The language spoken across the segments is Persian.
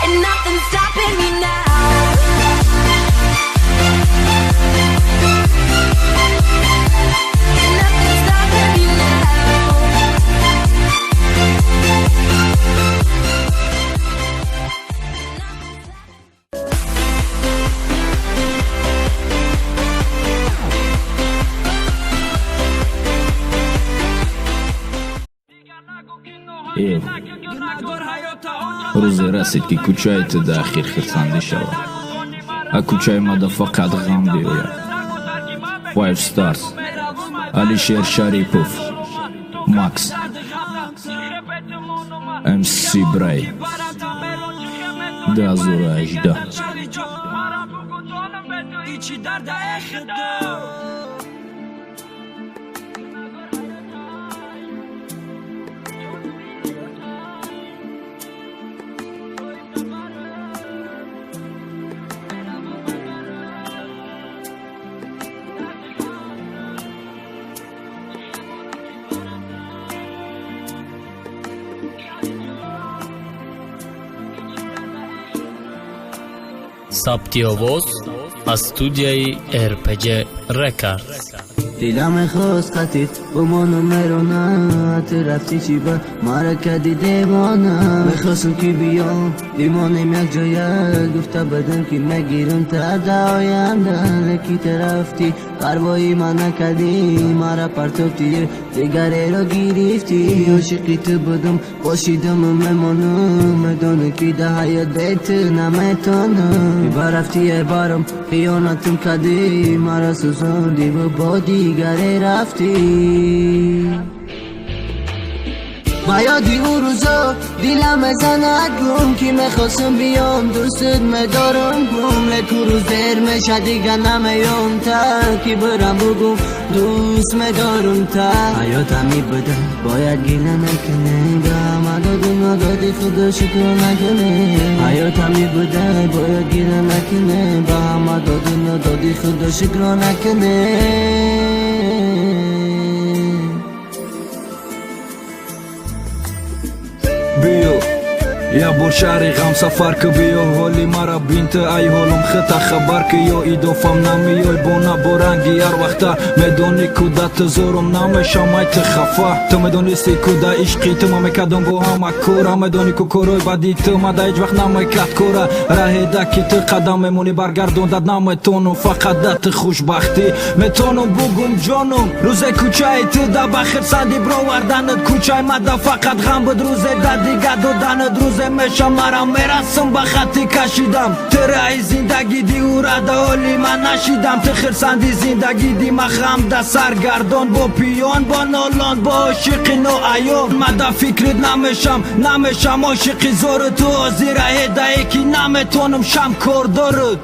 and nothing's stopping me now. Nothing's stopping me now. روزی رسید که کوچه تداخیر خرسنده شود. کوچه ما فقط غم بیاید. 5 stars علیشیر شریپوف، ماکس، MC برای 1018. ثبتی آواز از استودیوی ارپج رکارد. دیدم خواست قطید بمانو مرونه، تو رفتی چی با مارا کدی دیوانه. میخواستم که بیام دیمانم یک جایه، گفته بدم که مگیرم تا داینده. لکی ترفتی قربایی من نکدی، مارا پرتوفتی دیگره را گرفتی. عاشقی تو بودم باشیدم ممانو، مدونه که ده حیات بیت نمیتونم. برفتی بارم خیانتم کدی، مارا سوزندی و با دیگره رفتی. و یادی اون روزا دیلم زند گم، که میخواستم بیام دوستت مدارم گم. لکو روز دیر میشه دیگه نمیام تا، که برم بگم دوست مدارم تا. حیاتمی بده باید گیله نکنه، به همه دادی ندادی خدا شکر نکنه. حیاتمی بده باید گیله نکنه، به همه دادی ندادی خدا شکر نکنه. بیو یا بر شهر غم سفر که بیو، حالی مرا بینت ای حالم خطا خبر که یا ایدوفم نمیای بونا برنگی هر وقتا. میدونی کودت زورم نمیشم ایت خفا، تو میدونستی کودا عشقی تو ما میکدم با همه کورا. میدونی که کوروی بدی تو ما دا هیچ وقت نمیکد کورا. راه که تو قدم میمونی برگردون داد نمیتونم، فقط دت خوشبختی میتونم بگم جانم. روز کوچه تو دا بخیر صدی برآوردنت، کوچه ما دا فقط غم بود. روز دا دیگه دادنت، روز میشم مرم میرسم به خطی کشیدم. ترای زندگی دی او را دا حالی من نشیدم. تو خرسندی زندگی دی ما غم دا سرگردان، با پیان با نالان با عاشق نو ایام. من دا فکرت نمیشم عاشقی زور تو، زیر هدایی که نمیتونم شم کار دارد.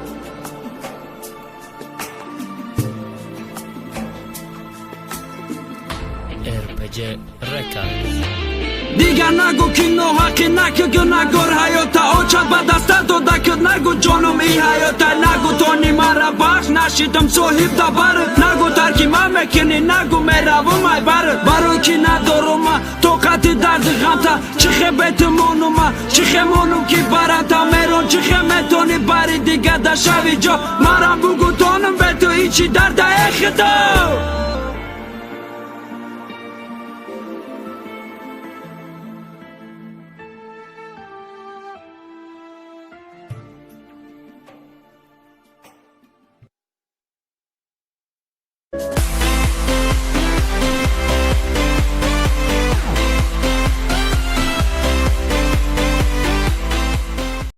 ارپج رکارد. دیگر نگو که ناحقی نکه گناهگار حیات آچت به دستت داده که نگو جانم ای حیات. نگو تانی مرا بخش نشیدم صاحب دا برد، نگو ترکی من میکنی نگو میروم ای برد. برای که ندارم طاقت درد غم تا، چخه بیت مانم چخه مانم که برات میرون. چخه میتونی بری دیگه دا شوی جا، مرم بگو تانم به تو ایچی درد ای خدا.